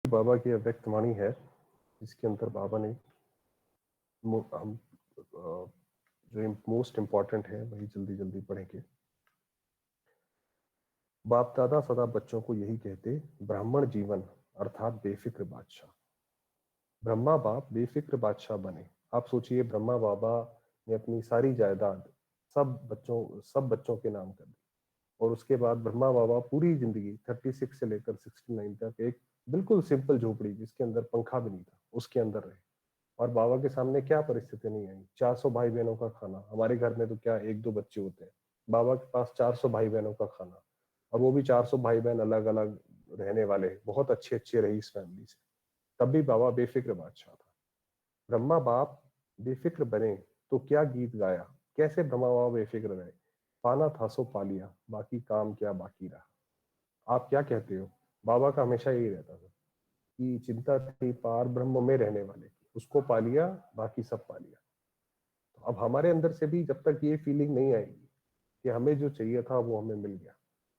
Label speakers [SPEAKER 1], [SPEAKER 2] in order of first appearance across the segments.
[SPEAKER 1] बाबा की अव्यक्त वाणी है, जिसके अंदर बाबा ने हम जो मोस्ट इम्पोर्टेंट है वही जल्दी जल्दी पढ़ेंगे। बाप दादा सदा बच्चों को यही कहते, ब्राह्मण जीवन अर्थात बेफिक्र बादशाह। ब्रह्मा बाप बेफिक्र बादशाह बने। आप सोचिए, ब्रह्मा बाबा ने अपनी सारी जायदाद सब बच्चों के नाम कर दी, और उसके बाद ब्रह्मा बाबा पूरी जिंदगी 36 से लेकर 69 तक एक बिल्कुल सिंपल झोपड़ी, जिसके अंदर पंखा भी नहीं था, उसके अंदर रहे। और बाबा के सामने क्या परिस्थिति नहीं आई, 400 भाई बहनों का खाना। हमारे घर में तो क्या एक दो बच्चे होते हैं, बाबा के पास 400 भाई बहनों का खाना, और वो भी 400 भाई बहन अलग अलग रहने वाले, बहुत अच्छे अच्छे रईस फैमिली से। तब भी बाबा बेफिक्र बादशाह था। ब्रह्मा बाप बेफिक्र बने तो क्या गीत गाया, कैसे ब्रह्मा बाबा बेफिक्र रहे। पाना था सो पा लिया, बाकी काम क्या बाकी रहा। आप क्या कहते हो? बाबा का हमेशा यही रहता था कि चिंता थी पार ब्रह्म में रहने वाले की, उसको पा लिया, बाकी सब पा लिया। तो अब हमारे अंदर से भी जब तक ये फीलिंग नहीं आएगी कि हमें जो चाहिए था वो हमें मिल गया,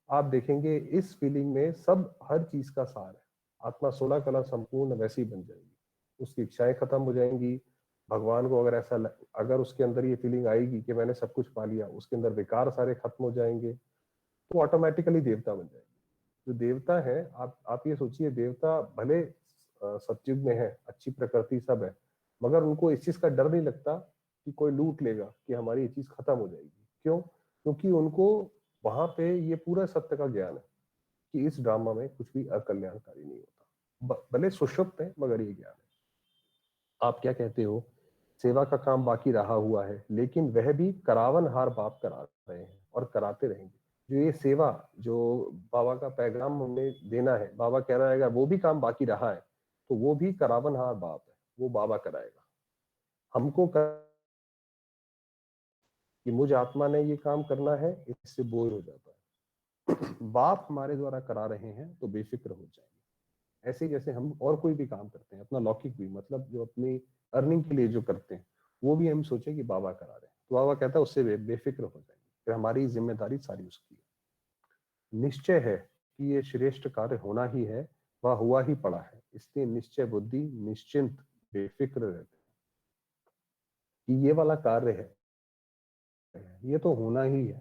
[SPEAKER 1] आप देखेंगे इस फीलिंग में सब हर चीज का सार है। आत्मा 16 कला संपूर्ण वैसी बन जाएगी, उसकी इच्छाएं खत्म हो जाएंगी। भगवान को अगर उसके अंदर ये फीलिंग आएगी कि मैंने सब कुछ पा लिया, उसके अंदर विकार सारे खत्म हो जाएंगे, तो ऑटोमेटिकली देवता बन जाएंगे। जो देवता है, आप ये सोचिए, देवता भले सतयुग में है, अच्छी प्रकृति सब है, मगर उनको इस चीज का डर नहीं लगता कि कोई लूट लेगा, कि हमारी ये चीज खत्म हो जाएगी। क्यों? क्योंकि उनको वहां पे ये पूरा सत्य का ज्ञान है कि इस ड्रामा में कुछ भी अकल्याणकारी नहीं होता। भले सुषुप्त है, मगर ये ज्ञान है। आप क्या कहते हो? सेवा का काम बाकी रहा हुआ है, लेकिन वह भी करावन हार बाप करा रहे हैं और कराते रहेंगे। जो ये सेवा, जो बाबा का पैगाम हमें देना है, बाबा कह रहा है अगर वो भी काम बाकी रहा है तो वो भी करावन हार बाप है, वो बाबा कराएगा। हमको कि मुझ आत्मा ने ये काम करना है, इससे बोर हो जाता है। बाप हमारे द्वारा करा रहे हैं तो बेफिक्र हो जाएंगे। ऐसे ही जैसे हम और कोई भी काम करते हैं, अपना लौकिक भी, मतलब जो अपनी अर्निंग के लिए जो करते हैं, वो भी हम सोचे कि बाबा करा रहे हैं, तो बाबा कहता है उससे बेफिक्र हो जाएंगे, फिर हमारी जिम्मेदारी सारी उसकी है। निश्चय है कि ये श्रेष्ठ कार्य होना ही है, वह हुआ ही पड़ा है, इसलिए निश्चय बुद्धि निश्चिंत बेफिक्र रहते हैं कि ये वाला कार्य है, ये तो होना ही है।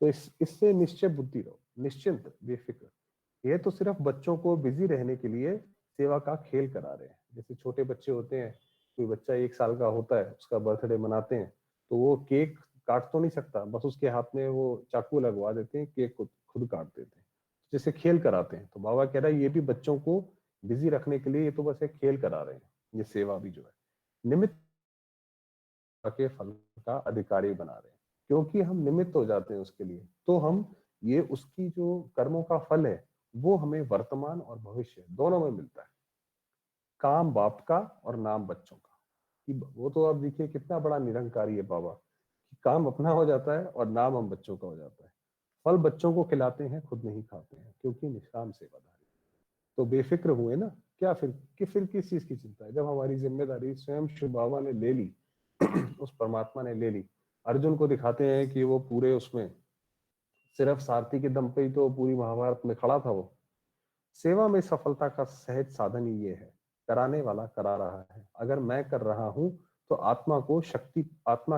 [SPEAKER 1] तो इससे निश्चय बुद्धि रहो, निश्चिंत बेफिक्र। ये तो सिर्फ बच्चों को बिजी रहने के लिए सेवा का खेल करा रहे हैं। जैसे छोटे बच्चे होते हैं, कोई बच्चा 1 साल का होता है, उसका बर्थडे मनाते हैं, तो वो केक काट तो नहीं सकता, बस उसके हाथ में वो चाकू लगवा देते हैं, केक खुद खुद काट देते हैं, जैसे खेल कराते हैं। तो बाबा कह रहा है ये भी बच्चों को बिजी रखने के लिए, ये तो बस एक खेल करा रहे हैं। ये सेवा भी जो है निमित्त के फल का अधिकारी बना रहे हैं, क्योंकि हम निमित्त हो जाते हैं उसके लिए, तो हम ये उसकी जो कर्मों का फल है वो हमें वर्तमान और भविष्य दोनों में मिलता है। काम बाप का और नाम बच्चों का, कि वो तो आप देखिए कितना बड़ा निरंकारी है बाबा, कि काम अपना हो जाता है और नाम हम बच्चों का हो जाता है। फल बच्चों को खिलाते हैं, खुद नहीं खाते हैं, क्योंकि निष्काम सेवाधारी। तो बेफिक्र हुए ना, क्या फिर किस चीज की चिंता है, जब हमारी जिम्मेदारी स्वयं शिव बाबा ने ले ली। उस परमात्मा ने ले ली। अर्जुन को दिखाते हैं कि वो पूरे उसमें सिर्फ सारथी के दम पे ही तो पूरी महाभारत में खड़ा था वो। सेवा में सफलता का सहज साधन ही ये है, कराने वाला करा रहा है, अगर मैं कर रहा हूं तो आत्मा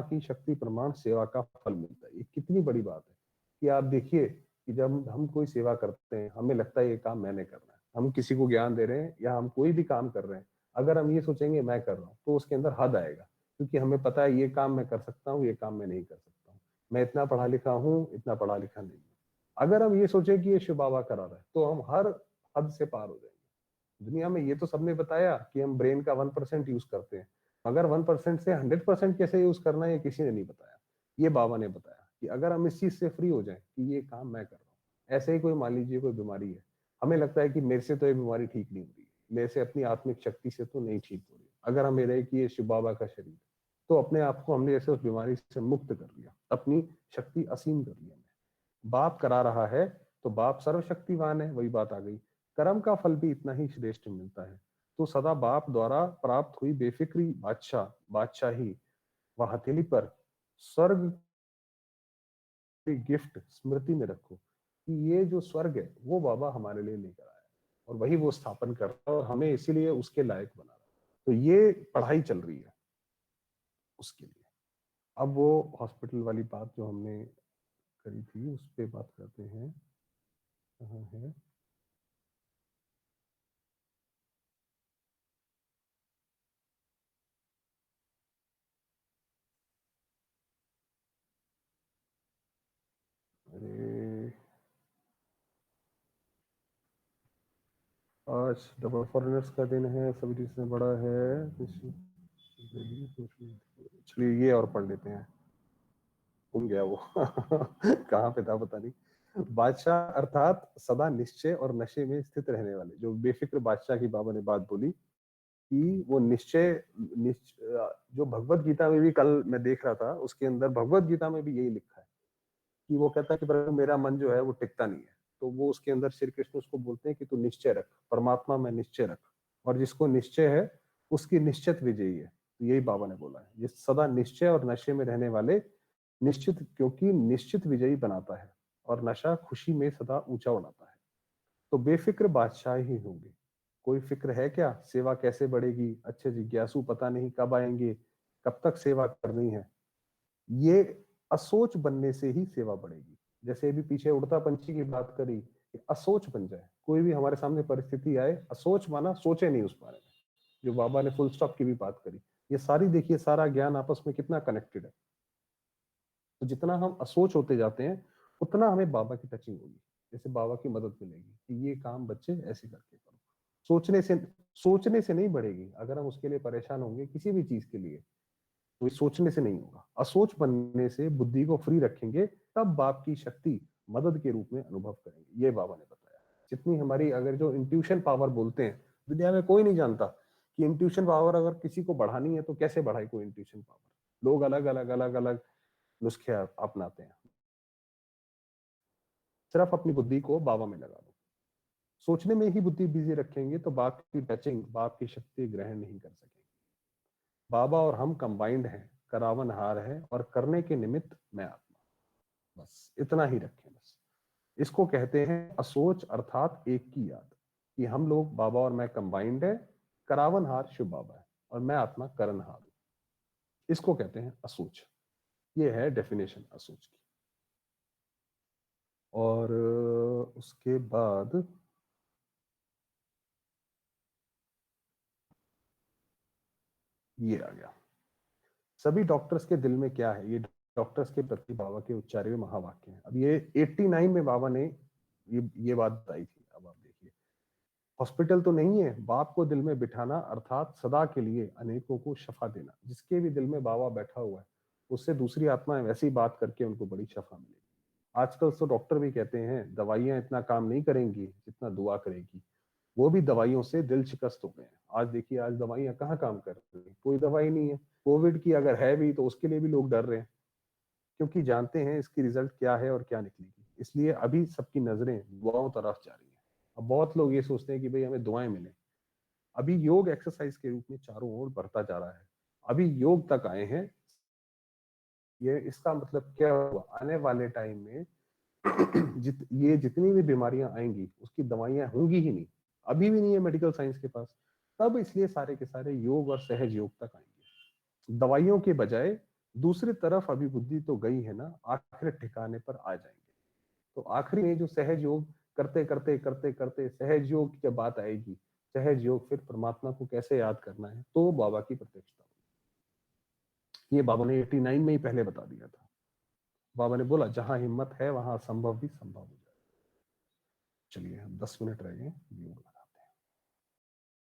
[SPEAKER 1] की शक्ति प्रमाण सेवा का फल मिलता है। ये कितनी बड़ी बात है कि आप देखिए कि जब हम कोई सेवा करते हैं, हमें लगता है ये काम मैंने करना है, हम किसी को ज्ञान दे रहे हैं या हम कोई भी काम कर रहे हैं, अगर हम ये सोचेंगे मैं कर रहा हूँ, तो उसके अंदर हद आएगा, क्योंकि हमें पता है ये काम मैं कर सकता हूँ, ये काम मैं नहीं कर सकता हूँ, मैं इतना पढ़ा लिखा हूँ, इतना पढ़ा लिखा नहीं हूँ। अगर हम ये सोचे कि ये शिव बाबा करा रहा है, तो हम हर हद से पार हो जाएंगे। दुनिया में ये तो सबने बताया कि हम ब्रेन का 1% यूज करते हैं, मगर 1% से 100% कैसे यूज करना है ये किसी ने नहीं बताया। ये बाबा ने बताया कि अगर हम इस चीज से फ्री हो जाए कि ये काम मैं कर रहा हूँ। ऐसे ही कोई मान लीजिए कोई बीमारी है, हमें लगता है कि मेरे से तो ये बीमारी ठीक नहीं हो रही है, मेरे से अपनी आत्मिक शक्ति से तो नहीं ठीक हो रही। अगर हमें रहे कि ये शिव बाबा का शरीर, तो अपने आप को हमने जैसे उस बीमारी से मुक्त कर लिया, अपनी शक्ति असीम कर लिया। बाप करा रहा है तो बाप सर्वशक्तिवान है, वही बात आ गई। कर्म का फल भी इतना ही श्रेष्ठ मिलता है। तो सदा बाप द्वारा प्राप्त हुई बेफिक्री बादशाही व हथेली पर स्वर्ग की गिफ्ट स्मृति में रखो कि ये जो स्वर्ग है वो बाबा हमारे लिए लेकर आया। और वही वो स्थापन कर रहा है और हमें इसीलिए उसके लायक बना रहा है। तो ये पढ़ाई चल रही है उसके लिए। अब वो हॉस्पिटल वाली बात जो हमने करी थी उस पर बात करते हैं। कहाँ है? अरे आज डबल फॉरेनर्स का दिन है, सभी से बड़ा है। चलिए ये और पढ़ लेते हैं। घूम गया वो कहाँ पे था पता नहीं। बादशाह अर्थात सदा निश्चय और नशे में स्थित रहने वाले, जो बेफिक्र बादशाह की बाबा ने बात बोली कि वो जो भगवत गीता में भी कल मैं देख रहा था, उसके अंदर भगवत गीता में भी यही लिखा है कि वो कहता है कि प्रभु मेरा मन जो है वो टिकता नहीं है। तो वो उसके अंदर श्री कृष्ण उसको बोलते हैं कि तू निश्चय रख, परमात्मा में निश्चय रख, और जिसको निश्चय है उसकी निश्चित विजयी है। तो यही बाबा ने बोला है, ये सदा निश्चय और नशे में रहने वाले निश्चित, क्योंकि निश्चित विजयी बनाता है और नशा खुशी में सदा ऊंचा उड़ाता है। तो बेफिक्र बादशाह ही होंगे। कोई फिक्र है क्या? सेवा कैसे बढ़ेगी? अच्छे जिज्ञासु पता नहीं कब आएंगे, कब तक सेवा करनी है। ये असोच बनने से ही सेवा बढ़ेगी। जैसे अभी पीछे उड़ता पंछी की बात करी, असोच बन जाए। कोई भी हमारे सामने परिस्थिति आए, असोच माना सोचे नहीं उस बारे में। जो बाबा ने फुल स्टॉप की भी बात करी, ये सारी देखिए सारा ज्ञान आपस में कितना कनेक्टेड है। तो जितना हम असोच होते जाते हैं उतना हमें बाबा की टचिंग होगी, जैसे बाबा की मदद मिलेगी कि ये काम बच्चे ऐसे करके करो। सोचने से नहीं बढ़ेगी। अगर हम उसके लिए परेशान होंगे किसी भी चीज के लिए, तो सोचने से नहीं होगा। असोच बनने से बुद्धि को फ्री रखेंगे, तब बाप की शक्ति मदद के रूप में अनुभव करेंगे। ये बाबा ने बताया। जितनी हमारी, अगर जो इंट्यूशन पावर बोलते हैं, दुनिया में कोई नहीं जानता कि इंट्यूशन पावर अगर किसी को बढ़ानी है तो कैसे बढ़ाए कोई इंट्यूशन पावर। लोग अलग अलग अलग अलग नुस्खे अपनाते हैं। सिर्फ अपनी बुद्धि को बाबा में लगा दो। सोचने में ही बुद्धि बिजी रखेंगे तो बाप की टचिंग, बाप की शक्ति ग्रहण नहीं कर सकेंगे। बाबा और हम कंबाइंड हैं, करावन हार है और करने के निमित्त मैं आत्मा। बस इतना ही रखें। बस इसको कहते हैं असोच, अर्थात एक की याद, कि हम लोग बाबा और मैं कंबाइंड है, करावन हार शिव बाबा है और मैं आत्मा करण हार हूं। इसको कहते हैं असोच। ये है डेफिनेशन असोच की। और उसके बाद ये आ गया, सभी डॉक्टर्स के दिल में क्या है। ये डॉक्टर्स के प्रति बाबा के उच्चारे हुए महावाक्य हैं। अब ये 89 में बाबा ने ये बात बताई थी। अब आप देखिए, हॉस्पिटल तो नहीं है, बाप को दिल में बिठाना अर्थात सदा के लिए अनेकों को शफा देना। जिसके भी दिल में बाबा बैठा हुआ है, उससे दूसरी आत्माएं वैसी बात करके उनको बड़ी शफा मिलेगी। आजकल तो डॉक्टर भी कहते हैं दवाइयां इतना काम नहीं करेंगी जितना दुआ करेगी। वो भी दवाइयों से दिल शिकस्त हो गए हैं। आज देखिए, आज दवाइयां कहाँ काम कर रही है? कोई दवाई नहीं है। कोविड की अगर है भी तो उसके लिए भी लोग डर रहे हैं, क्योंकि जानते हैं इसकी रिजल्ट क्या है और क्या निकलेगी। इसलिए अभी सबकी नजरें दुआओं तरफ जा रही हैं। अब बहुत लोग ये सोचते हैं कि भाई हमें दुआएं मिले। अभी योग एक्सरसाइज के रूप में चारों ओर बढ़ता जा रहा है। अभी योग तक आए हैं। ये इसका मतलब क्या हुआ? आने वाले टाइम में ये जितनी भी बीमारियां आएंगी उसकी दवाइयां होंगी ही नहीं। अभी भी नहीं है मेडिकल साइंस के पास। तब इसलिए सारे के सारे योग और सहज योग तक आएंगे, दवाइयों के बजाय। दूसरी तरफ अभी बुद्धि तो गई है ना, आखिर ठिकाने पर आ जाएंगे। तो आखिरी में जो सहज योग करते करते करते करते सहज योग की जब बात आएगी, सहज योग फिर परमात्मा को कैसे याद करना है, तो बाबा की प्रत्यक्षता। ये बाबा ने 89 में ही पहले बता दिया था। बाबा ने बोला जहां हिम्मत है वहां असंभव भी संभव हो जाए। चलिए, हम 10 मिनट रह गए योग।